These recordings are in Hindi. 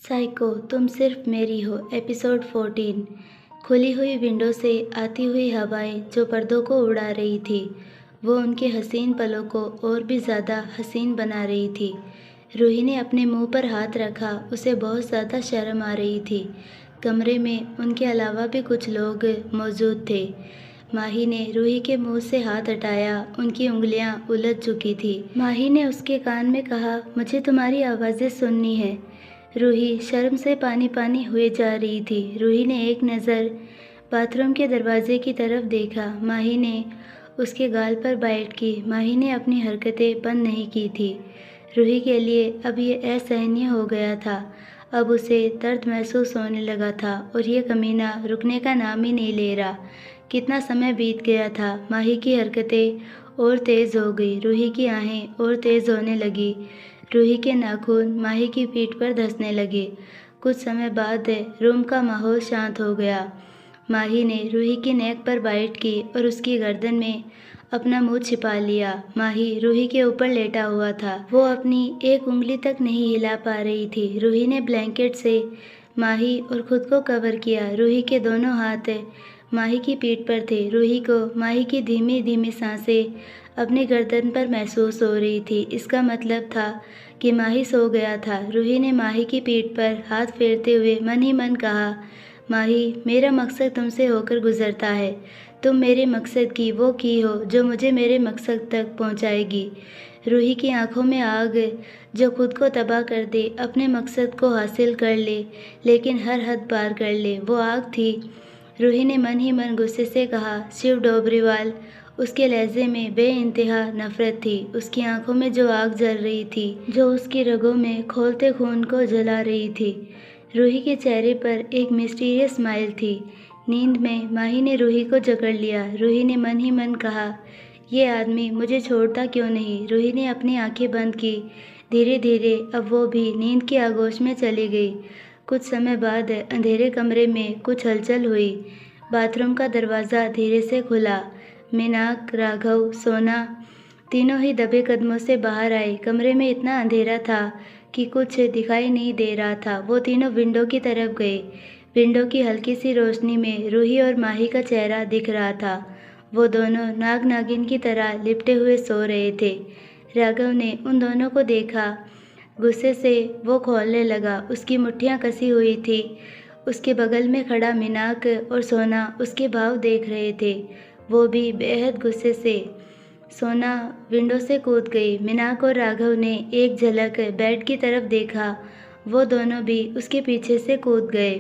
साइको तुम सिर्फ मेरी हो एपिसोड 14। खुली हुई विंडो से आती हुई हवाएं जो पर्दों को उड़ा रही थी वो उनके हसीन पलों को और भी ज़्यादा हसीन बना रही थी। रूही ने अपने मुंह पर हाथ रखा, उसे बहुत ज़्यादा शर्म आ रही थी। कमरे में उनके अलावा भी कुछ लोग मौजूद थे। माही ने रूही के मुंह से हाथ हटाया, उनकी उंगलियां उलझ चुकी थी। माही ने उसके कान में कहा, मुझे तुम्हारी आवाज़ें सुननी है। रूही शर्म से पानी पानी हुए जा रही थी। रूही ने एक नज़र बाथरूम के दरवाजे की तरफ देखा। माही ने उसके गाल पर बाइट की। माही ने अपनी हरकतें बंद नहीं की थी। रूही के लिए अब ये असहनीय हो गया था। अब उसे दर्द महसूस होने लगा था और ये कमीना रुकने का नाम ही नहीं ले रहा। कितना समय बीत गया था। माही की हरकतें और तेज़ हो गई। रूही की आहें और तेज़ होने लगी। रूही के नाखून माही की पीठ पर धंसने लगे। कुछ समय बाद रूम का माहौल शांत हो गया। माही ने रूही की नेक पर बाइट की और उसकी गर्दन में अपना मुंह छिपा लिया। माही रूही के ऊपर लेटा हुआ था। वो अपनी एक उंगली तक नहीं हिला पा रही थी। रूही ने ब्लैंकेट से माही और खुद को कवर किया। रूही के दोनों हाथ माही की पीठ पर थे। रूही को माही की धीमी धीमी सांसें अपनी गर्दन पर महसूस हो रही थी। इसका मतलब था कि माही सो गया था। रूही ने माही की पीठ पर हाथ फेरते हुए मन ही मन कहा, माही, मेरा मकसद तुमसे होकर गुजरता है। तुम मेरे मकसद की वो की हो जो मुझे मेरे मकसद तक पहुंचाएगी। रूही की आंखों में आग जो खुद को तबाह कर दे, अपने मकसद को हासिल कर ले लेकिन हर हद पार कर ले, वो आग थी। रूही ने मन ही मन गुस्से से कहा, शिव डोबरीवाल। उसके लहजे में बेइंतहा नफरत थी। उसकी आंखों में जो आग जल रही थी, जो उसकी रगों में खोलते खून को जला रही थी। रूही के चेहरे पर एक मिस्टीरियस स्माइल थी। नींद में माही ने रूही को जकड़ लिया। रूही ने मन ही मन कहा, ये आदमी मुझे छोड़ता क्यों नहीं। रूही ने अपनी आंखें बंद की। धीरे धीरे अब वो भी नींद की आगोश में चली गई। कुछ समय बाद अंधेरे कमरे में कुछ हलचल हुई। बाथरूम का दरवाज़ा धीरे से खुला। मीनाक, राघव, सोना तीनों ही दबे कदमों से बाहर आए। कमरे में इतना अंधेरा था कि कुछ दिखाई नहीं दे रहा था। वो तीनों विंडो की तरफ गए। विंडो की हल्की सी रोशनी में रूही और माही का चेहरा दिख रहा था। वो दोनों नाग नागिन की तरह लिपटे हुए सो रहे थे। राघव ने उन दोनों को देखा। गुस्से से वो खोलने लगा। उसकी मुट्ठियाँ कसी हुई थी। उसके बगल में खड़ा मीनाक और सोना उसके भाव देख रहे थे। वो भी बेहद गुस्से से। सोना विंडो से कूद गई। मीनाक और राघव ने एक झलक बेड की तरफ देखा। वो दोनों भी उसके पीछे से कूद गए।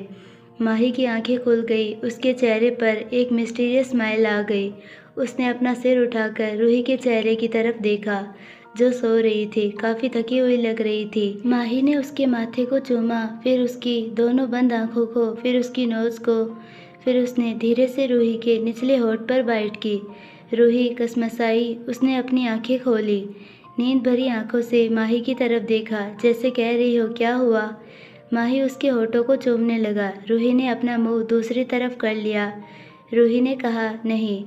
माही की आंखें खुल गई। उसके चेहरे पर एक मिस्टीरियस स्माइल आ गई। उसने अपना सिर उठाकर रूही के चेहरे की तरफ देखा जो सो रही थी। काफ़ी थकी हुई लग रही थी। माही ने उसके माथे को चूमा, फिर उसकी दोनों बंद आंखों को, फिर उसकी नोज़ को। फिर उसने धीरे से रूही के निचले होठ पर बाइट की। रूही कसमसाई। उसने अपनी आंखें खोली। नींद भरी आंखों से माही की तरफ देखा, जैसे कह रही हो, क्या हुआ। माही उसके होठों को चूमने लगा। रूही ने अपना मुंह दूसरी तरफ कर लिया। रूही ने कहा, नहीं,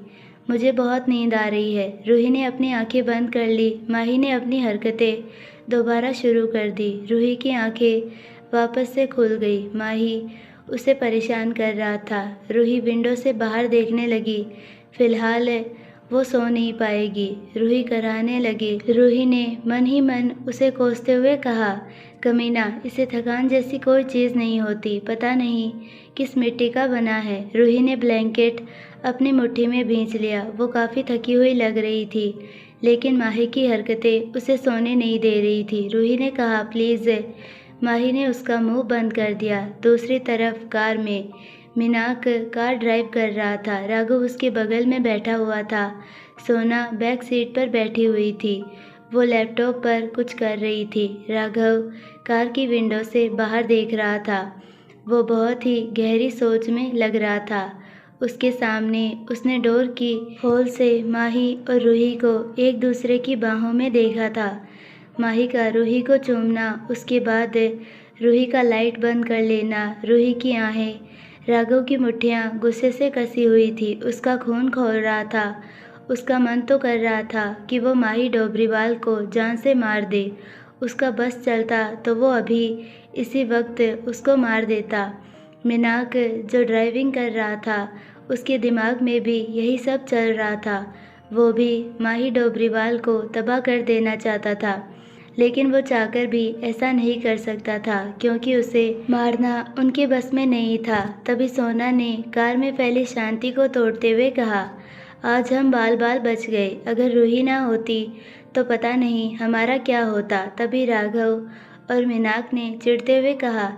मुझे बहुत नींद आ रही है। रूही ने अपनी आंखें बंद कर ली। माही ने अपनी हरकतें दोबारा शुरू कर दी। रूही की आंखें वापस से खुल गई। माही उसे परेशान कर रहा था। रूही विंडो से बाहर देखने लगी। फिलहाल वो सो नहीं पाएगी। रूही कराहने लगी। रूही ने मन ही मन उसे कोसते हुए कहा, कमीना, इसे थकान जैसी कोई चीज़ नहीं होती। पता नहीं किस मिट्टी का बना है। रूही ने ब्लैंकेट अपनी मुट्ठी में भींच लिया। वो काफ़ी थकी हुई लग रही थी, लेकिन माही की हरकतें उसे सोने नहीं दे रही थी। रूही ने कहा, प्लीज़। माही ने उसका मुंह बंद कर दिया। दूसरी तरफ कार में मीनाक कार ड्राइव कर रहा था। राघव उसके बगल में बैठा हुआ था। सोना बैक सीट पर बैठी हुई थी। वो लैपटॉप पर कुछ कर रही थी। राघव कार की विंडो से बाहर देख रहा था। वो बहुत ही गहरी सोच में लग रहा था। उसके सामने उसने डोर की होल से माही और रूही को एक दूसरे की बाहों में देखा था। माही का रूही को चूमना, उसके बाद रूही का लाइट बंद कर लेना। रूही की आहें, राघव की मुट्ठियाँ गुस्से से कसी हुई थी। उसका खून खौल रहा था। उसका मन तो कर रहा था कि वो माही डोबरीवाल को जान से मार दे। उसका बस चलता तो वो अभी इसी वक्त उसको मार देता। मीनाक जो ड्राइविंग कर रहा था, उसके दिमाग में भी यही सब चल रहा था। वो भी माही डोबरीवाल को तबाह कर देना चाहता था, लेकिन वो चाहकर भी ऐसा नहीं कर सकता था क्योंकि उसे मारना उनके बस में नहीं था। तभी सोना ने कार में फैली शांति को तोड़ते हुए कहा, आज हम बाल बाल बच गए। अगर रूही ना होती तो पता नहीं हमारा क्या होता। तभी राघव और मीनाक ने चिढ़ते हुए कहा,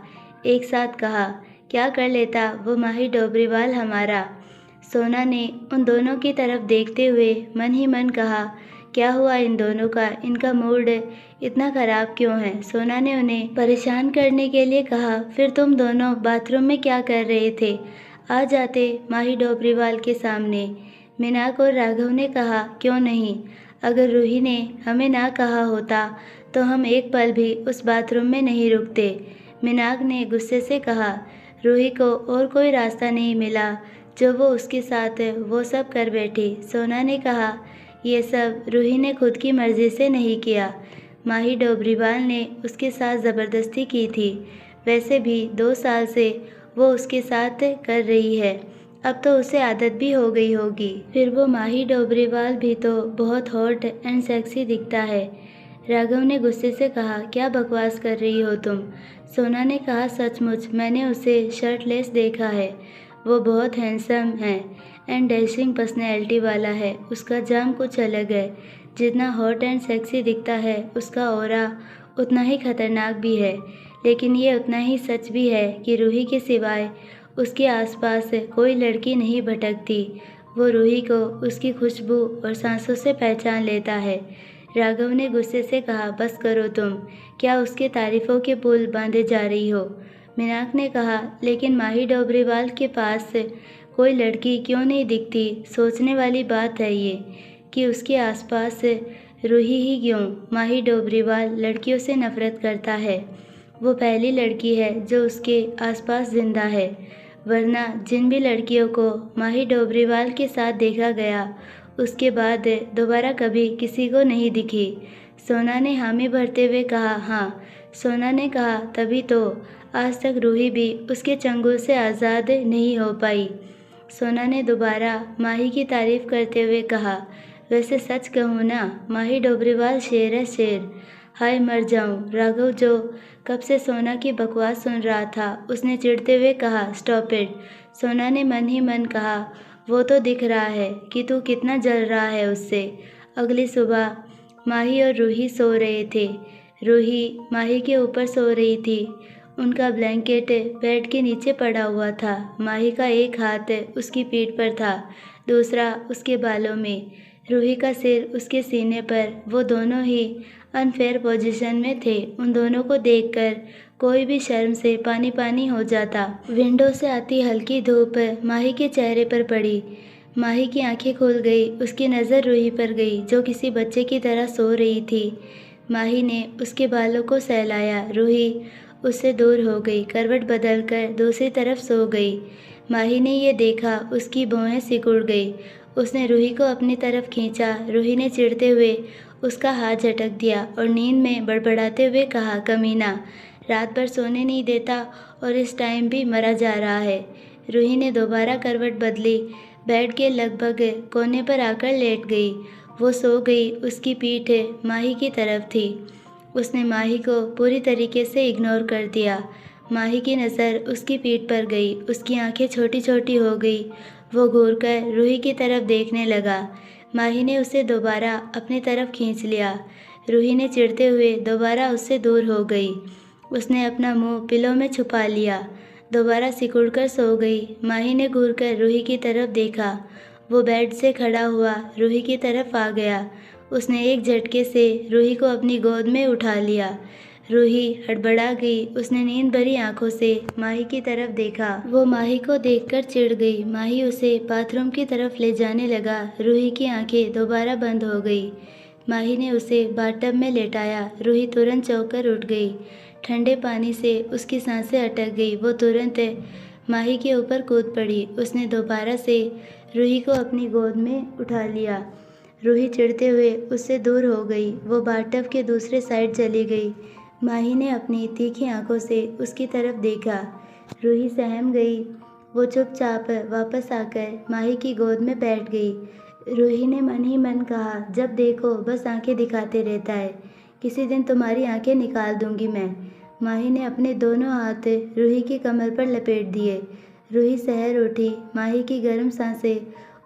एक साथ कहा, क्या कर लेता वो माही डोबरीवाल हमारा। सोना ने उन दोनों की तरफ देखते हुए मन ही मन कहा, क्या हुआ इन दोनों का, इनका मूड इतना ख़राब क्यों है। सोना ने उन्हें परेशान करने के लिए कहा, फिर तुम दोनों बाथरूम में क्या कर रहे थे, आ जाते माही डोबरीवाल के सामने। मीनाक और राघव ने कहा, क्यों नहीं, अगर रूही ने हमें ना कहा होता तो हम एक पल भी उस बाथरूम में नहीं रुकते। मीनाक ने गुस्से से कहा, रूही को और कोई रास्ता नहीं मिला, जो वो उसके साथ वो सब कर बैठी। सोना ने कहा, ये सब रूही ने खुद की मर्जी से नहीं किया, माही डोबरीवाल ने उसके साथ ज़बरदस्ती की थी। वैसे भी 2 साल से वो उसके साथ कर रही है, अब तो उसे आदत भी हो गई होगी। फिर वो माही डोबरीवाल भी तो बहुत हॉट एंड सेक्सी दिखता है। राघव ने गुस्से से कहा, क्या बकवास कर रही हो तुम। सोना ने कहा, सचमुच मैंने उसे शर्टलेस देखा है, वो बहुत हैंडसम है एंड डैशिंग पर्सनैलिटी वाला है। उसका जाम कुछ अलग है, जितना हॉट एंड सेक्सी दिखता है उसका ऑरा उतना ही खतरनाक भी है। लेकिन ये उतना ही सच भी है कि रूही के सिवाय उसके आसपास कोई लड़की नहीं भटकती। वो रूही को उसकी खुशबू और सांसों से पहचान लेता है। राघव ने गुस्से से कहा, बस करो तुम, क्या उसके तारीफ़ों के पुल बांधे जा रही हो। मीनाक ने कहा, लेकिन माही डोबरीवाल के पास कोई लड़की क्यों नहीं दिखती। सोचने वाली बात है ये कि उसके आसपास रूही ही क्यों। माही डोबरीवाल लड़कियों से नफरत करता है, वो पहली लड़की है जो उसके आसपास जिंदा है, वरना जिन भी लड़कियों को माही डोबरीवाल के साथ देखा गया उसके बाद दोबारा कभी किसी को नहीं दिखी। सोना ने हामी भरते हुए कहा, हाँ। सोना ने कहा, तभी तो आज तक रूही भी उसके चंगुल से आज़ाद नहीं हो पाई। सोना ने दोबारा माही की तारीफ़ करते हुए कहा, वैसे सच कहूँ ना, माही डोबरीवाल शेर है, शेर। हाय मर जाऊँ। राघव जो कब से सोना की बकवास सुन रहा था, उसने चिढ़ते हुए कहा, स्टॉप इट। सोना ने मन ही मन कहा, वो तो दिख रहा है कि तू कितना जल रहा है उससे। अगली सुबह माही और रूही सो रहे थे। रूही माही के ऊपर सो रही थी, उनका ब्लैंकेट बेड के नीचे पड़ा हुआ था। माही का एक हाथ उसकी पीठ पर था, दूसरा उसके बालों में, रूही का सिर उसके सीने पर। वो दोनों ही अनफेयर पोजीशन में थे। उन दोनों को देखकर कोई भी शर्म से पानी पानी हो जाता। विंडो से आती हल्की धूप माही के चेहरे पर पड़ी। माही की आंखें खुल गई, उसकी नज़र रूही पर गई जो किसी बच्चे की तरह सो रही थी। माही ने उसके बालों को सहलाया। रूही उससे दूर हो गई, करवट बदलकर दूसरी तरफ सो गई। माही ने ये देखा, उसकी भौहें सिकुड़ गई। उसने रूही को अपनी तरफ खींचा। रूही ने चिढ़ते हुए उसका हाथ झटक दिया और नींद में बड़बड़ाते हुए कहा, कमीना, रात भर सोने नहीं देता और इस टाइम भी मरा जा रहा है। रूही ने दोबारा करवट बदली, बेड के लगभग कोने पर आकर लेट गई। वो सो गई, उसकी पीठ माही की तरफ थी। उसने माही को पूरी तरीके से इग्नोर कर दिया। माही की नज़र उसकी पीठ पर गई, उसकी आंखें छोटी छोटी हो गई। वो घूरकर रूही की तरफ देखने लगा। माही ने उसे दोबारा अपनी तरफ खींच लिया। रूही ने चिढ़ते हुए दोबारा उससे दूर हो गई। उसने अपना मुंह पिलो में छुपा लिया, दोबारा सिकुड़कर सो गई। माही ने घूरकर रूही की तरफ देखा। वो बेड से खड़ा हुआ रूही की तरफ आ गया। उसने एक झटके से रूही को अपनी गोद में उठा लिया। रूही हड़बड़ा गई। उसने नींद भरी आंखों से माही की तरफ देखा। वो माही को देखकर चिढ़ गई। माही उसे बाथरूम की तरफ ले जाने लगा। रूही की आंखें दोबारा बंद हो गई। माही ने उसे बाथटब में लेटाया। रूही तुरंत चौंक कर उठ गई। ठंडे पानी से उसकी सांसें अटक गई। वो तुरंत माही के ऊपर कूद पड़ी। उसने दोबारा से रूही को अपनी गोद में उठा लिया। रूही चिढ़ते हुए उससे दूर हो गई। वो बाथटब के दूसरे साइड चली गई। माही ने अपनी तीखी आंखों से उसकी तरफ देखा। रूही सहम गई। वो चुपचाप वापस आकर माही की गोद में बैठ गई। रूही ने मन ही मन कहा, जब देखो बस आंखें दिखाते रहता है, किसी दिन तुम्हारी आंखें निकाल दूंगी मैं। माही ने अपने दोनों हाथ रूही की कमर पर लपेट दिए। रूही सहर उठी। माही की गर्म सांसें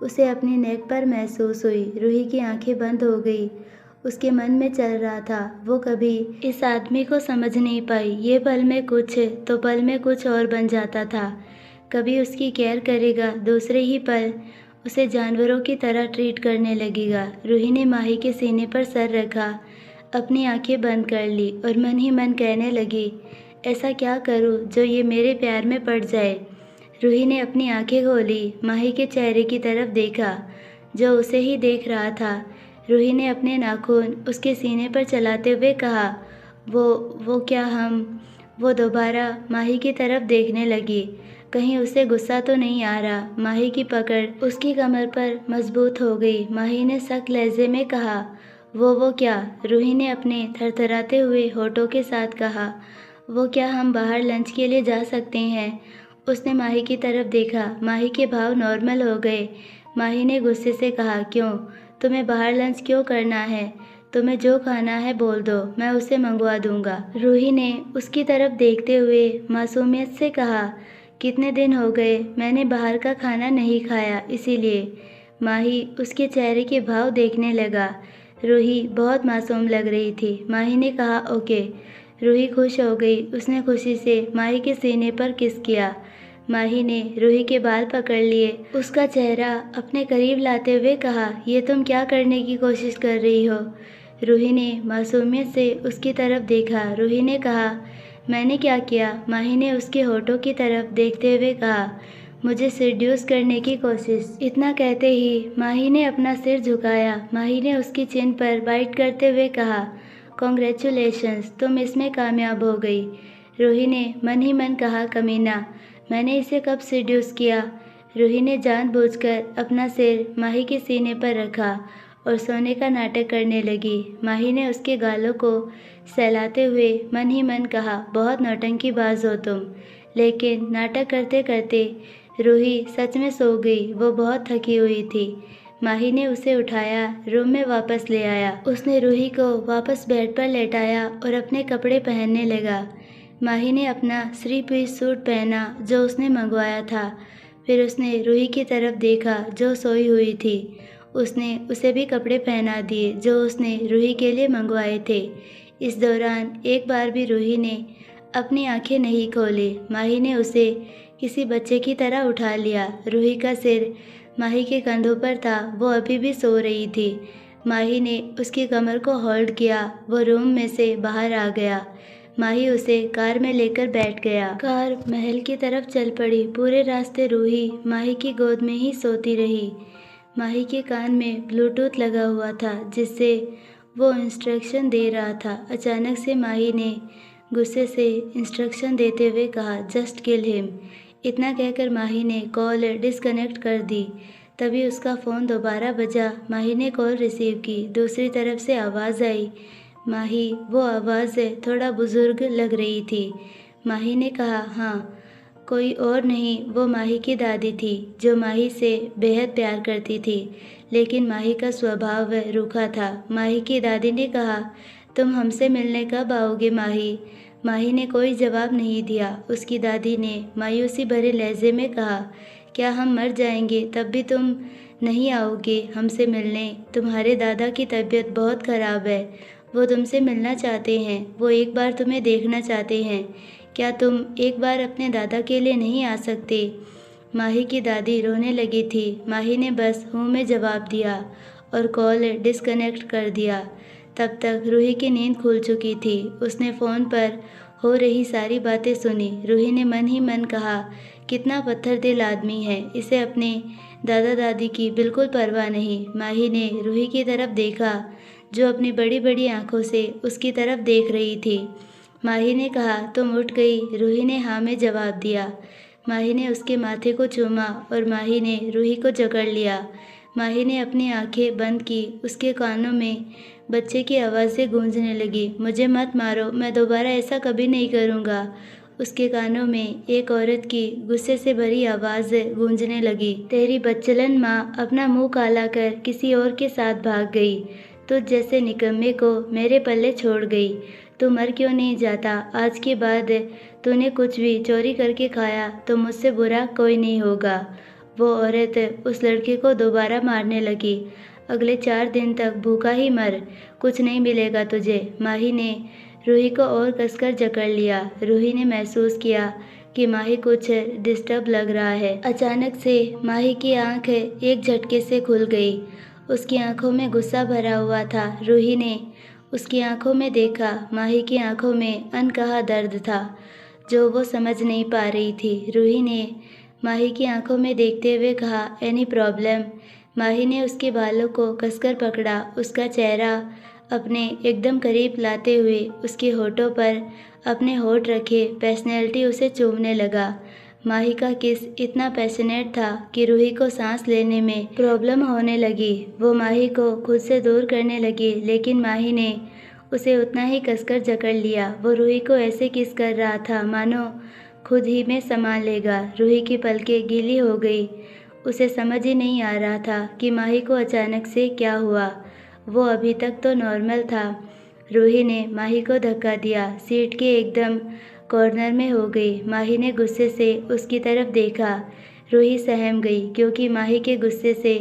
उसे अपनी नेक पर महसूस हुई। रूही की आंखें बंद हो गई। उसके मन में चल रहा था, वो कभी इस आदमी को समझ नहीं पाई। ये पल में कुछ तो पल में कुछ और बन जाता था। कभी उसकी केयर करेगा, दूसरे ही पल उसे जानवरों की तरह ट्रीट करने लगेगा। रूही ने माही के सीने पर सर रखा, अपनी आंखें बंद कर ली और मन ही मन कहने लगी, ऐसा क्या करूं जो ये मेरे प्यार में पड़ जाए। रूही ने अपनी आंखें खोली, माही के चेहरे की तरफ देखा जो उसे ही देख रहा था। रूही ने अपने नाखून उसके सीने पर चलाते हुए कहा, वो क्या हम। वो दोबारा माही की तरफ देखने लगी, कहीं उसे गुस्सा तो नहीं आ रहा। माही की पकड़ उसकी कमर पर मजबूत हो गई। माही ने सख्त लहजे में कहा, वो क्या। रूही ने अपने थरथराते हुए होठों के साथ कहा, वो क्या हम बाहर लंच के लिए जा सकते हैं। उसने माही की तरफ देखा। माही के भाव नॉर्मल हो गए। माही ने गुस्से से कहा, क्यों, तुम्हें बाहर लंच क्यों करना है। तुम्हें जो खाना है बोल दो, मैं उसे मंगवा दूंगा। रूही ने उसकी तरफ देखते हुए मासूमियत से कहा, कितने दिन हो गए मैंने बाहर का खाना नहीं खाया, इसीलिए। माही उसके चेहरे के भाव देखने लगा। रूही बहुत मासूम लग रही थी। माही ने कहा, ओके। रूही खुश हो गई। उसने खुशी से माही के सीने पर किस किया। माही ने रूही के बाल पकड़ लिए, उसका चेहरा अपने करीब लाते हुए कहा, ये तुम क्या करने की कोशिश कर रही हो। रूही ने मासूमियत से उसकी तरफ देखा। रूही ने कहा, मैंने क्या किया। माही ने उसके होठों की तरफ देखते हुए कहा, मुझे सेड्यूस करने की कोशिश। इतना कहते ही माही ने अपना सिर झुकाया। माही ने उसकी चिन पर बाइट करते हुए कहा, कॉन्ग्रेचुलेशंस, तुम इसमें कामयाब हो गई। रूही ने मन ही मन कहा, कमीना, मैंने इसे कब सेड्यूस किया। रूही ने जानबूझकर अपना सिर माही के सीने पर रखा और सोने का नाटक करने लगी। माही ने उसके गालों को सहलाते हुए मन ही मन कहा, बहुत नौटंकीबाज हो तुम। लेकिन नाटक करते करते रूही सच में सो गई। वो बहुत थकी हुई थी। माही ने उसे उठाया, रूम में वापस ले आया। उसने रूही को वापस बेड पर लेटाया और अपने कपड़े पहनने लगा। माही ने अपना 3 पीस सूट पहना जो उसने मंगवाया था। फिर उसने रूही की तरफ देखा जो सोई हुई थी। उसने उसे भी कपड़े पहना दिए जो उसने रूही के लिए मंगवाए थे। इस दौरान एक बार भी रूही ने अपनी आंखें नहीं खोली। माही ने उसे किसी बच्चे की तरह उठा लिया। रूही का सिर माही के कंधों पर था। वो अभी भी सो रही थी। माही ने उसकी कमर को होल्ड किया। वो रूम में से बाहर आ गया। माही उसे कार में लेकर बैठ गया। कार महल की तरफ चल पड़ी। पूरे रास्ते रूही माही की गोद में ही सोती रही। माही के कान में ब्लूटूथ लगा हुआ था जिससे वो इंस्ट्रक्शन दे रहा था। अचानक से माही ने गुस्से से इंस्ट्रक्शन देते हुए कहा, जस्ट किल हिम। इतना कहकर माही ने कॉल डिस्कनेक्ट कर दी। तभी उसका फ़ोन दोबारा बजा। माही ने कॉल रिसीव की। दूसरी तरफ से आवाज़ आई, माही। वो आवाज़ थोड़ा बुजुर्ग लग रही थी। माही ने कहा, हाँ। कोई और नहीं, वो माही की दादी थी जो माही से बेहद प्यार करती थी, लेकिन माही का स्वभाव रूखा था। माही की दादी ने कहा, तुम हमसे मिलने कब आओगे माही। माही ने कोई जवाब नहीं दिया। उसकी दादी ने मायूसी भरे लहजे में कहा, क्या हम मर जाएंगे तब भी तुम नहीं आओगे हमसे मिलने। तुम्हारे दादा की तबीयत बहुत ख़राब है। वो तुमसे मिलना चाहते हैं। वो एक बार तुम्हें देखना चाहते हैं। क्या तुम एक बार अपने दादा के लिए नहीं आ सकते। माही की दादी रोने लगी थी। माही ने बस हूँ में जवाब दिया और कॉल डिस्कनेक्ट कर दिया। तब तक रूही की नींद खुल चुकी थी। उसने फ़ोन पर हो रही सारी बातें सुनी। रूही ने मन ही मन कहा, कितना पत्थर दिल आदमी है, इसे अपने दादा दादी की बिल्कुल परवाह नहीं। माही ने रूही की तरफ देखा जो अपनी बड़ी बड़ी आंखों से उसकी तरफ देख रही थी। माही ने कहा, तुम उठ गई। रूही ने हाँ में जवाब दिया। माही ने उसके माथे को चूमा और माही ने रूही को जकड़ लिया। माही ने अपनी आंखें बंद की। उसके कानों में बच्चे की आवाज़ें गूंजने लगी। मुझे मत मारो, मैं दोबारा ऐसा कभी नहीं करूँगा। उसके कानों में एक औरत की गुस्से से भरी आवाज़ गूंजने लगी। तेरी बच्चलन माँ अपना मुंह काला कर किसी और के साथ भाग गई। तुझ जैसे निकम्मे को मेरे पल्ले छोड़ गई। तू मर क्यों नहीं जाता? आज के बाद तूने कुछ भी चोरी करके खाया तो मुझसे बुरा कोई नहीं होगा। वो औरत उस लड़के को दोबारा मारने लगी। अगले 4 दिन तक भूखा ही मर, कुछ नहीं मिलेगा तुझे। माही ने रूही को और कसकर जकड़ लिया। रूही ने महसूस किया कि माही कुछ डिस्टर्ब लग रहा है। अचानक से माही की आंख एक झटके से खुल गई। उसकी आंखों में गुस्सा भरा हुआ था। रूही ने उसकी आंखों में देखा। माही की आंखों में अनकहा दर्द था जो वो समझ नहीं पा रही थी। रूही ने माही की आंखों में देखते हुए कहा, एनी प्रॉब्लम? माही ने उसके बालों को कसकर पकड़ा, उसका चेहरा अपने एकदम करीब लाते हुए उसके होठों पर अपने होठ रखे पैशनेलिटी उसे चूमने लगा। माही का किस इतना पैशनेट था कि रूही को सांस लेने में प्रॉब्लम होने लगी। वो माही को खुद से दूर करने लगी, लेकिन माही ने उसे उतना ही कसकर जकड़ लिया। वो रूही को ऐसे किस कर रहा था मानो खुद ही में समा लेगा। रूही की पलकें गीली हो गई। उसे समझ ही नहीं आ रहा था कि माही को अचानक से क्या हुआ। वो अभी तक तो नॉर्मल था। रूही ने माही को धक्का दिया। सीट के एकदम कॉर्नर में हो गई। माही ने गुस्से से उसकी तरफ देखा। रूही सहम गई क्योंकि माही के गुस्से से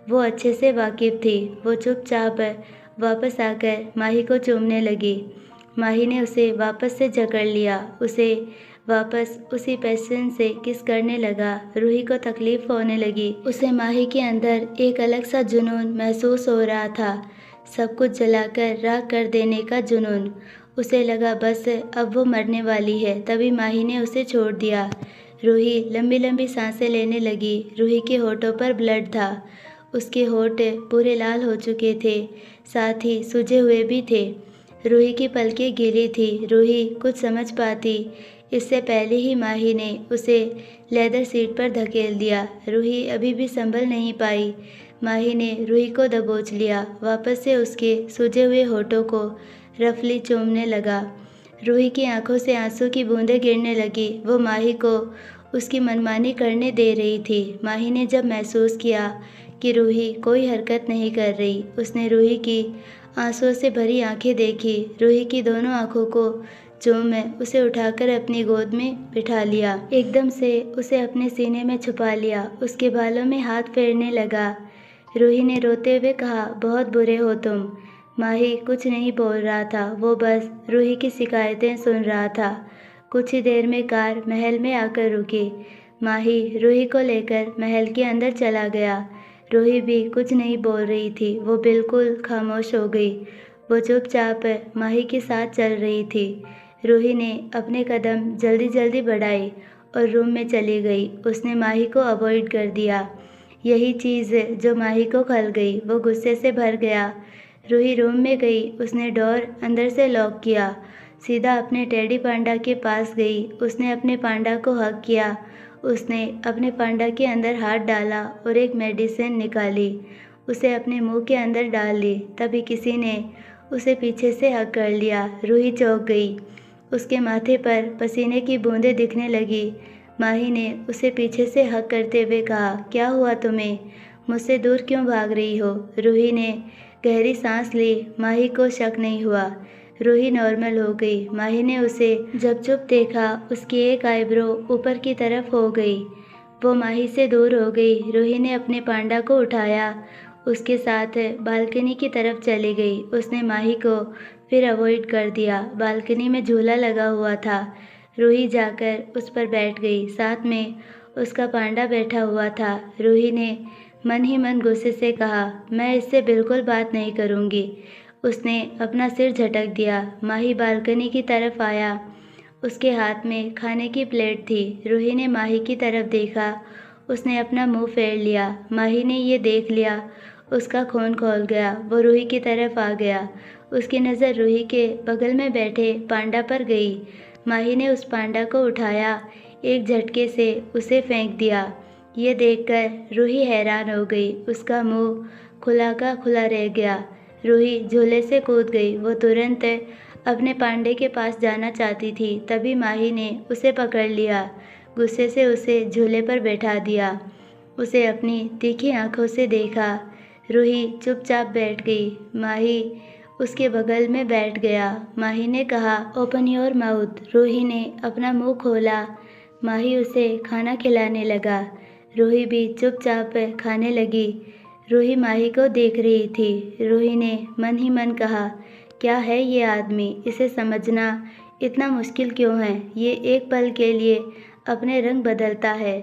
वो अच्छे से वाकिफ थी। वो चुपचाप वापस आकर माही को चूमने लगी। माही ने उसे वापस से जकड़ लिया, उसे वापस उसी पैशन से किस करने लगा। रूही को तकलीफ होने लगी। उसे माही के अंदर एक अलग सा जुनून महसूस हो रहा था, सब कुछ जलाकर राख कर देने का जुनून। उसे लगा बस अब वो मरने वाली है। तभी माही ने उसे छोड़ दिया। रूही लंबी लंबी सांसें लेने लगी। रूही के होठों पर ब्लड था। उसके होठ पूरे लाल हो चुके थे, साथ ही सूजे हुए भी थे। रूही की पलकें गीली थी। रूही कुछ समझ पाती इससे पहले ही माही ने उसे लेदर सीट पर धकेल दिया। रूही अभी भी संभल नहीं पाई। माही ने रूही को दबोच लिया, वापस से उसके सूजे हुए होठों को रफली चूमने लगा। रूही की आंखों से आंसू की बूंदें गिरने लगी। वो माही को उसकी मनमानी करने दे रही थी। माही ने जब महसूस किया कि रूही कोई हरकत नहीं कर रही, उसने रूही की आंसुओं से भरी आंखें देखी। रूही की दोनों आंखों को चूम उसे उठाकर अपनी गोद में बिठा लिया। एकदम से उसे अपने सीने में छुपा लिया। उसके बालों में हाथ फेरने लगा। रूही ने रोते हुए कहा, बहुत बुरे हो तुम। माही कुछ नहीं बोल रहा था, वो बस रूही की शिकायतें सुन रहा था। कुछ ही देर में कार महल में आकर रुकी। माही रूही को लेकर महल के अंदर चला गया। रूही भी कुछ नहीं बोल रही थी, वो बिल्कुल खामोश हो गई। वो चुपचाप माही के साथ चल रही थी। रूही ने अपने कदम जल्दी जल्दी बढ़ाए और रूम में चली गई। उसने माही को अवॉइड कर दिया। यही चीज़ जो माही को खल गई। वो गुस्से से भर गया। रूही रूम में गई। उसने डोर अंदर से लॉक किया। सीधा अपने टेडी पांडा के पास गई। उसने अपने पांडा को हग किया। उसने अपने पांडा के अंदर हाथ डाला और एक मेडिसिन निकाली, उसे अपने मुंह के अंदर डाल ली। तभी किसी ने उसे पीछे से हग कर लिया। रूही चौंक गई। उसके माथे पर पसीने की बूंदें दिखने लगी। माही ने उसे पीछे से हग करते हुए कहा, क्या हुआ तुम्हें? मुझसे दूर क्यों भाग रही हो? रूही ने गहरी सांस ली। माही को शक नहीं हुआ। रूही नॉर्मल हो गई। माही ने उसे जब चुप देखा, उसकी एक आईब्रो ऊपर की तरफ हो गई। वो माही से दूर हो गई। रूही ने अपने पांडा को उठाया, उसके साथ बालकनी की तरफ चली गई। उसने माही को फिर अवॉइड कर दिया। बालकनी में झूला लगा हुआ था। रूही जाकर उस पर बैठ गई। साथ में उसका पांडा बैठा हुआ था। रूही ने मन ही मन गुस्से से कहा, मैं इससे बिल्कुल बात नहीं करूँगी। उसने अपना सिर झटक दिया। माही बालकनी की तरफ आया। उसके हाथ में खाने की प्लेट थी। रूही ने माही की तरफ देखा। उसने अपना मुंह फेर लिया। माही ने ये देख लिया। उसका खून खौल गया। वो रूही की तरफ आ गया। उसकी नज़र रूही के बगल में बैठे पांडा पर गई। माही ने उस पांडा को उठाया, एक झटके से उसे फेंक दिया। ये देखकर रूही हैरान हो गई। उसका मुंह खुला का खुला रह गया। रूही झूले से कूद गई। वो तुरंत अपने पांडे के पास जाना चाहती थी, तभी माही ने उसे पकड़ लिया। गुस्से से उसे झूले पर बैठा दिया। उसे अपनी तीखी आंखों से देखा। रूही चुपचाप बैठ गई। माही उसके बगल में बैठ गया। माही ने कहा, ओपन योर माउथ। रूही ने अपना मुंह खोला। माही उसे खाना खिलाने लगा। रूही भी चुपचाप खाने लगी। रूही माही को देख रही थी। रूही ने मन ही मन कहा, क्या है ये आदमी, इसे समझना इतना मुश्किल क्यों है? ये एक पल के लिए अपने रंग बदलता है।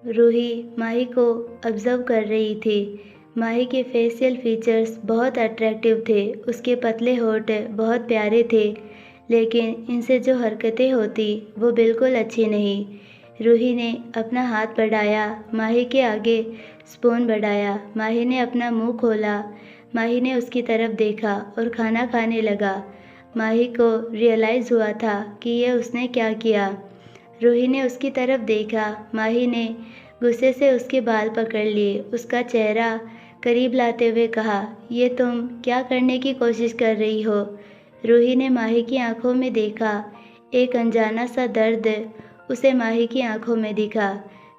रूही माही को ऑब्जर्व कर रही थी। माही के फेशियल फीचर्स बहुत अट्रैक्टिव थे। उसके पतले होठ बहुत प्यारे थे, लेकिन इनसे जो हरकतें होती वो बिल्कुल अच्छी नहीं। रूही ने अपना हाथ बढ़ाया, माही के आगे स्पून बढ़ाया। माही ने अपना मुंह खोला। माही ने उसकी तरफ देखा और खाना खाने लगा। माही को रियलाइज़ हुआ था कि ये उसने क्या किया। रूही ने उसकी तरफ देखा। माही ने गुस्से से उसके बाल पकड़ लिए। उसका चेहरा करीब लाते हुए कहा, ये तुम क्या करने की कोशिश कर रही हो? रूही ने माही की आंखों में देखा। एक अनजाना सा दर्द उसे माही की आंखों में दिखा।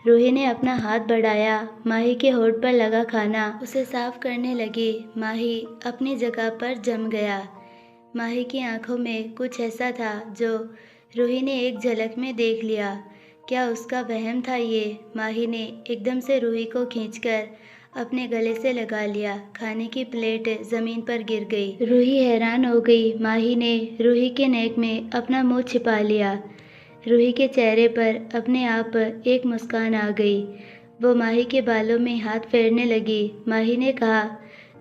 रूही ने अपना हाथ बढ़ाया। माही के होठ पर लगा खाना उसे साफ करने लगी। माही अपनी जगह पर जम गया। माही की आंखों में कुछ ऐसा था जो रूही ने एक झलक में देख लिया। क्या उसका वहम था ये? माही ने एकदम से रूही को खींचकर अपने गले से लगा लिया। खाने की प्लेट जमीन पर गिर गई। रूही हैरान हो गई। माही ने रूही के नेक में अपना मुंह छिपा लिया। रूही के चेहरे पर अपने आप एक मुस्कान आ गई। वो माही के बालों में हाथ फेरने लगी। माही ने कहा,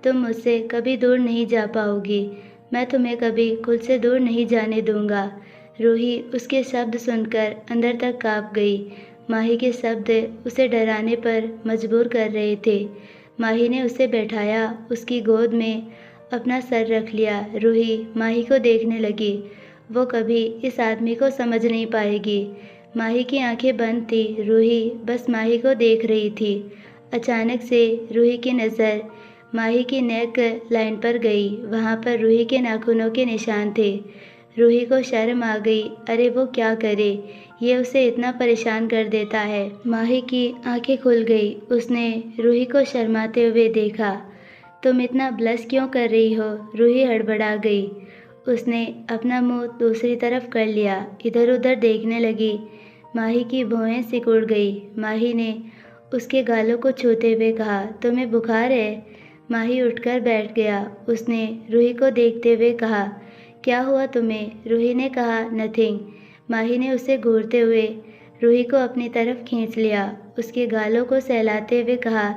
तुम मुझसे कभी दूर नहीं जा पाओगी। मैं तुम्हें कभी खुद से दूर नहीं जाने दूंगा। रूही उसके शब्द सुनकर अंदर तक कांप गई। माही के शब्द उसे डराने पर मजबूर कर रहे थे। माही ने उसे बैठाया, उसकी गोद में अपना सर रख लिया। रूही माही को देखने लगी। वो कभी इस आदमी को समझ नहीं पाएगी। माही की आंखें बंद थी। रूही बस माही को देख रही थी। अचानक से रूही की नज़र माही की नेक लाइन पर गई। वहाँ पर रूही के नाखूनों के निशान थे। रूही को शर्म आ गई। अरे वो क्या करे, ये उसे इतना परेशान कर देता है। माही की आंखें खुल गई। उसने रूही को शर्माते हुए देखा। तुम इतना ब्लश क्यों कर रही हो? रूही हड़बड़ा गई। उसने अपना मुंह दूसरी तरफ कर लिया। इधर उधर देखने लगी। माही की भौहें सिकुड़ गई। माही ने उसके गालों को छूते हुए कहा, तुम्हें बुखार है? माही उठकर बैठ गया। उसने रूही को देखते हुए कहा, क्या हुआ तुम्हें? रूही ने कहा, नथिंग। माही ने उसे घूरते हुए रूही को अपनी तरफ खींच लिया। उसके गालों को सहलाते हुए कहा,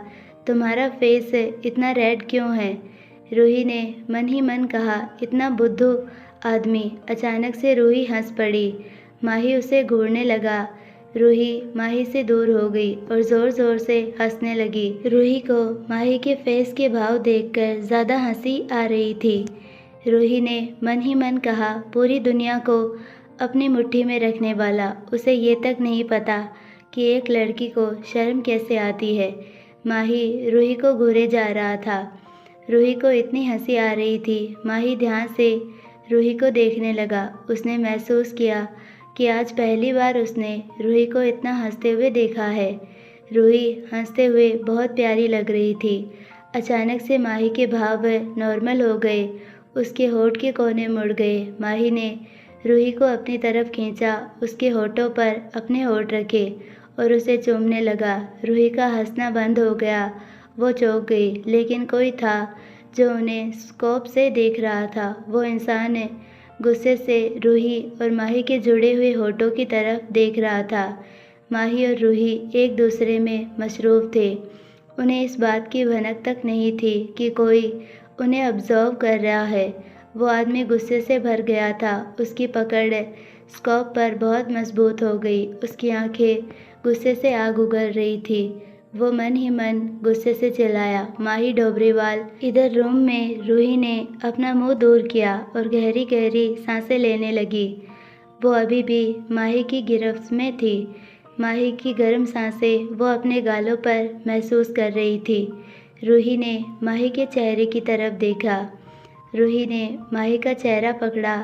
तुम्हारा फेस इतना रेड क्यों है? रूही ने मन ही मन कहा, इतना बुद्धू आदमी। अचानक से रूही हंस पड़ी। माही उसे घूरने लगा। रूही माही से दूर हो गई और ज़ोर ज़ोर से हंसने लगी। रूही को माही के फेस के भाव देखकर ज़्यादा हंसी आ रही थी। रूही ने मन ही मन कहा, पूरी दुनिया को अपनी मुट्ठी में रखने वाला, उसे ये तक नहीं पता कि एक लड़की को शर्म कैसे आती है। माही रूही को घूरे जा रहा था। रूही को इतनी हंसी आ रही थी। माही ध्यान से रूही को देखने लगा। उसने महसूस किया कि आज पहली बार उसने रूही को इतना हंसते हुए देखा है। रूही हंसते हुए बहुत प्यारी लग रही थी। अचानक से माही के भाव नॉर्मल हो गए। उसके होठ के कोने मुड़ गए। माही ने रूही को अपनी तरफ खींचा, उसके होठों पर अपने होठ रखे और उसे चूमने लगा। रूही का हंसना बंद हो गया। वो चौंक गई, लेकिन कोई था जो उन्हें स्कोप से देख रहा था। वो इंसान गुस्से से रूही और माही के जुड़े हुए होठों की तरफ देख रहा था। माही और रूही एक दूसरे में मशरूफ़ थे। उन्हें इस बात की भनक तक नहीं थी कि कोई उन्हें ऑब्जर्व कर रहा है। वो आदमी गुस्से से भर गया था। उसकी पकड़ स्कोप पर बहुत मजबूत हो गई। उसकी आंखें गुस्से से आग उगल रही थी। वो मन ही मन गुस्से से चिल्लाया, माही डोबरीवाल। इधर रूम में रूही ने अपना मुंह दूर किया और गहरी गहरी सांसें लेने लगी। वो अभी भी माही की गिरफ्त में थी। माही की गर्म सांसें वो अपने गालों पर महसूस कर रही थी। रूही ने माही के चेहरे की तरफ देखा। रूही ने माही का चेहरा पकड़ा,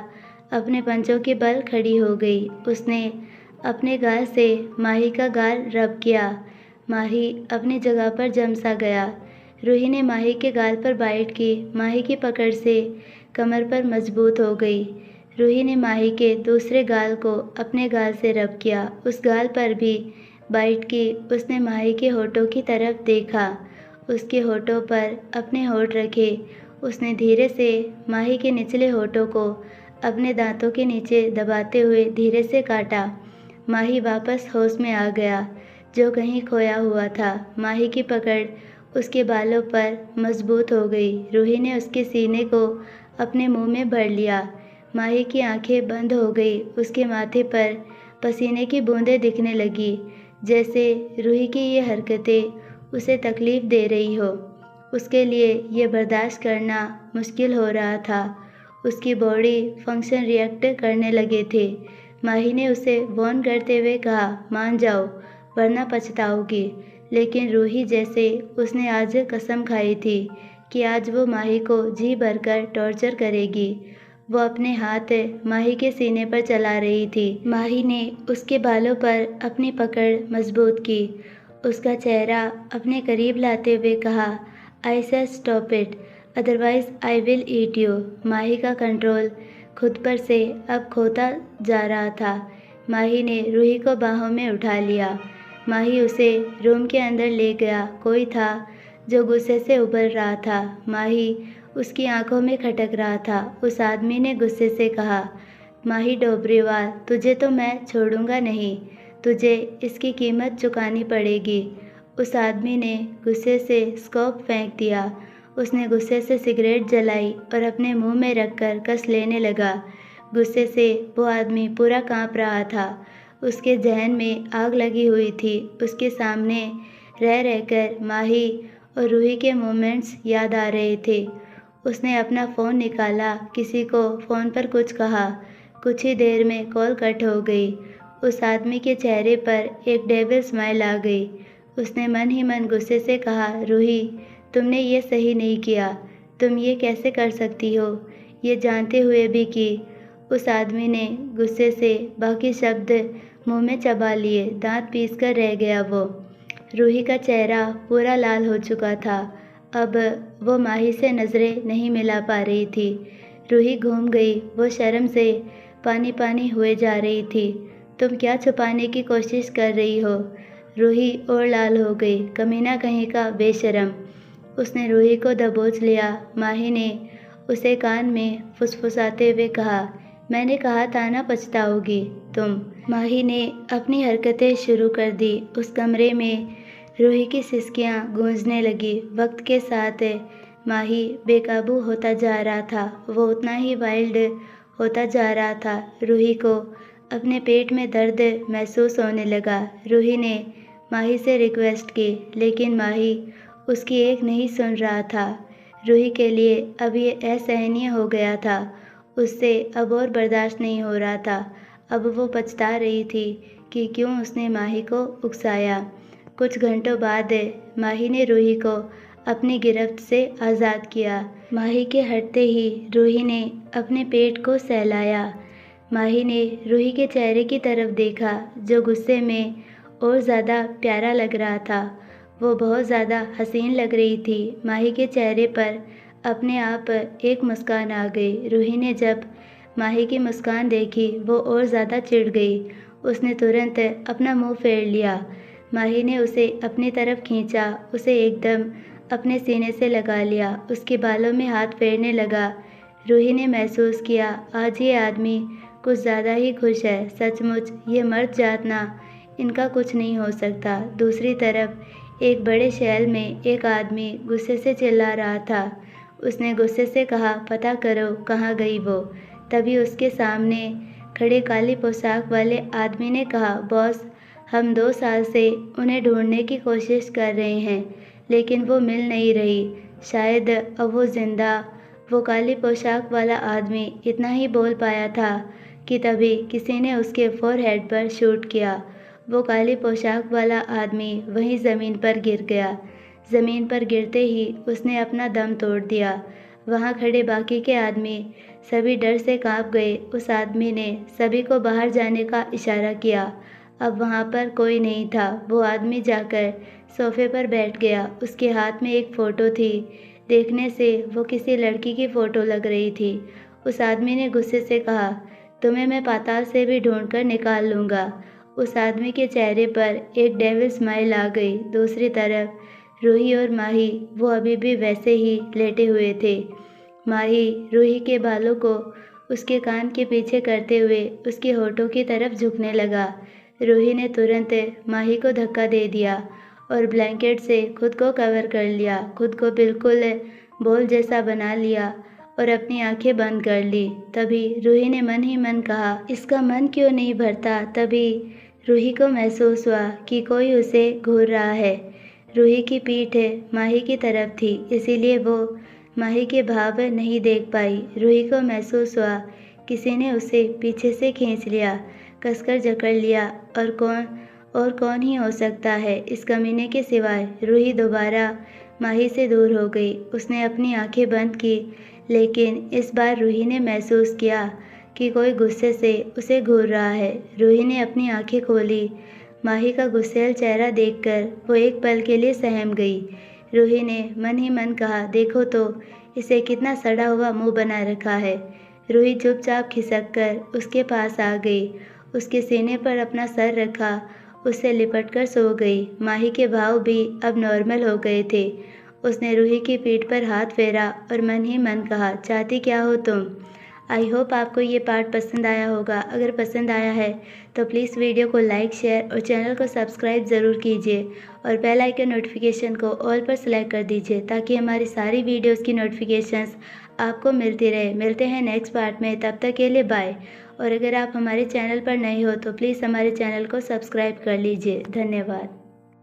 अपने पंजों के बल खड़ी हो गई। उसने अपने गाल से माही का गाल रब किया। माही अपनी जगह पर जम सा गया। रूही ने माही के गाल पर बाइट की। माही की पकड़ से कमर पर मजबूत हो गई। रूही ने माही के दूसरे गाल को अपने गाल से रब किया। उस गाल पर भी बाइट की। उसने माही के होठों की तरफ देखा। उसके होठों पर अपने होठ रखे। उसने धीरे से माही के निचले होठों को अपने दांतों के नीचे दबाते हुए धीरे से काटा। माही वापस होश में आ गया, जो कहीं खोया हुआ था। माही की पकड़ उसके बालों पर मजबूत हो गई। रूही ने उसके सीने को अपने मुंह में भर लिया। माही की आंखें बंद हो गई। उसके माथे पर पसीने की बूंदें दिखने लगी, जैसे रूही की ये हरकतें उसे तकलीफ दे रही हो। उसके लिए ये बर्दाश्त करना मुश्किल हो रहा था। उसकी बॉडी फंक्शन रिएक्ट करने लगे थे। माही ने उसे वार्न करते हुए कहा, मान जाओ वरना पछताओगी। लेकिन रूही जैसे उसने आज कसम खाई थी कि आज वो माही को जी भरकर टॉर्चर करेगी। वो अपने हाथ माही के सीने पर चला रही थी। माही ने उसके बालों पर अपनी पकड़ मजबूत की। उसका चेहरा अपने करीब लाते हुए कहा, I say stop it, otherwise I will eat you. Mahi का कंट्रोल खुद पर से अब खोता जा रहा था। माही ने रूही को बाहों में उठा लिया। माही उसे रूम के अंदर ले गया। कोई था जो गुस्से से उबल रहा था। माही उसकी आंखों में खटक रहा था। उस आदमी ने गुस्से से कहा, माही डोबरीवाल, तुझे तो मैं छोड़ूंगा नहीं, तुझे इसकी कीमत चुकानी पड़ेगी। उस आदमी ने गुस्से से स्कोप फेंक दिया। उसने गुस्से से सिगरेट जलाई और अपने मुंह में रखकर कस लेने लगा। गुस्से से वो आदमी पूरा कांप रहा था। उसके जहन में आग लगी हुई थी। उसके सामने रह रहकर माही और रूही के मोमेंट्स याद आ रहे थे। उसने अपना फ़ोन निकाला, किसी को फ़ोन पर कुछ कहा। कुछ ही देर में कॉल कट हो गई। उस आदमी के चेहरे पर एक डेविल स्माइल आ गई। उसने मन ही मन गुस्से से कहा, रूही, तुमने ये सही नहीं किया। तुम ये कैसे कर सकती हो, ये जानते हुए भी कि। उस आदमी ने गुस्से से बाकी शब्द मुंह में चबा लिए। दांत पीसकर रह गया वो। रूही का चेहरा पूरा लाल हो चुका था। अब वो माही से नज़रें नहीं मिला पा रही थी। रूही घूम गई। वो शर्म से पानी पानी हुए जा रही थी। तुम क्या छुपाने की कोशिश कर रही हो? रूही और लाल हो गई। कमीना कहीं का बेशरम। उसने रूही को दबोच लिया। माही ने उसे कान में फुसफुसाते हुए कहा, मैंने कहा था ना पछताओगी तुम। माही ने अपनी हरकतें शुरू कर दी। उस कमरे में रूही की सिसकियां गूंजने लगी। वक्त के साथ माही बेकाबू होता जा रहा था। वो उतना ही वाइल्ड होता जा रहा था। रूही को अपने पेट में दर्द महसूस होने लगा। रूही ने माही से रिक्वेस्ट की, लेकिन माही उसकी एक नहीं सुन रहा था। रूही के लिए अब ये असहनीय हो गया था। उससे अब और बर्दाश्त नहीं हो रहा था। अब वो पछता रही थी कि क्यों उसने माही को उकसाया। कुछ घंटों बाद माही ने रूही को अपनी गिरफ्त से आज़ाद किया। माही के हटते ही रूही ने अपने पेट को सहलाया। माही ने रूही के चेहरे की तरफ देखा, जो गुस्से में और ज़्यादा प्यारा लग रहा था। वो बहुत ज़्यादा हसीन लग रही थी। माही के चेहरे पर अपने आप एक मुस्कान आ गई। रूही ने जब माही की मुस्कान देखी, वो और ज़्यादा चिढ़ गई। उसने तुरंत अपना मुंह फेर लिया। माही ने उसे अपनी तरफ खींचा, उसे एकदम अपने सीने से लगा लिया, उसके बालों में हाथ फेरने लगा। रूही ने महसूस किया, आज ये आदमी कुछ ज़्यादा ही खुश है। सचमुच ये मर्द जात ना, इनका कुछ नहीं हो सकता। दूसरी तरफ एक बड़े शहर में एक आदमी गुस्से से चिल्ला रहा था। उसने गुस्से से कहा, पता करो कहाँ गई वो। तभी उसके सामने खड़े काली पोशाक वाले आदमी ने कहा, बॉस, हम 2 साल से उन्हें ढूंढने की कोशिश कर रहे हैं, लेकिन वो मिल नहीं रही। शायद अब वो जिंदा। वो काली पोशाक वाला आदमी इतना ही बोल पाया था कि तभी किसी ने उसके फोरहेड पर शूट किया। वो काली पोशाक वाला आदमी वहीं ज़मीन पर गिर गया। ज़मीन पर गिरते ही उसने अपना दम तोड़ दिया। वहाँ खड़े बाकी के आदमी सभी डर से कांप गए। उस आदमी ने सभी को बाहर जाने का इशारा किया। अब वहाँ पर कोई नहीं था। वो आदमी जाकर सोफे पर बैठ गया। उसके हाथ में एक फ़ोटो थी। देखने से वो किसी लड़की की फ़ोटो लग रही थी। उस आदमी ने गुस्से से कहा, तुम्हें मैं पाताल से भी ढूंढ कर निकाल लूँगा। उस आदमी के चेहरे पर एक डेविल स्माइल आ गई। दूसरी तरफ रूही और माही वो अभी भी वैसे ही लेटे हुए थे। माही रूही के बालों को उसके कान के पीछे करते हुए उसके होठों की तरफ झुकने लगा। रूही ने तुरंत माही को धक्का दे दिया और ब्लैंकेट से खुद को कवर कर लिया। खुद को बिल्कुल बॉल जैसा बना लिया और अपनी आंखें बंद कर ली। तभी रूही ने मन ही मन कहा, इसका मन क्यों नहीं भरता। तभी रूही को महसूस हुआ कि कोई उसे घूर रहा है। रूही की पीठ माही की तरफ थी, इसीलिए वो माही के भाव नहीं देख पाई। रूही को महसूस हुआ किसी ने उसे पीछे से खींच लिया, कसकर जकड़ लिया और कौन ही हो सकता है इस कमीने के सिवाय। रूही दोबारा माही से दूर हो गई। उसने अपनी आंखें बंद की, लेकिन इस बार रूही ने महसूस किया कि कोई गुस्से से उसे घूर रहा है। रूही ने अपनी आंखें खोली। माही का गुस्सैल चेहरा देखकर वो एक पल के लिए सहम गई। रूही ने मन ही मन कहा, देखो तो इसे कितना सड़ा हुआ मुंह बना रखा है। रूही चुपचाप खिसक कर उसके पास आ गई, उसके सीने पर अपना सर रखा, उससे लिपट कर सो गई। माही के भाव भी अब नॉर्मल हो गए थे। उसने रूही की पीठ पर हाथ फेरा और मन ही मन कहा, चाहती क्या हो तुम। आई होप आपको ये पार्ट पसंद आया होगा। अगर पसंद आया है तो प्लीज़ वीडियो को लाइक, शेयर और चैनल को सब्सक्राइब ज़रूर कीजिए और बेल आइकन नोटिफिकेशन को ऑल पर सेलेक्ट कर दीजिए ताकि हमारी सारी वीडियोस की नोटिफिकेशंस आपको मिलती रहे। मिलते हैं नेक्स्ट पार्ट में, तब तक के लिए बाय। और अगर आप हमारे चैनल पर नए हो तो प्लीज़ हमारे चैनल को सब्सक्राइब कर लीजिए। धन्यवाद।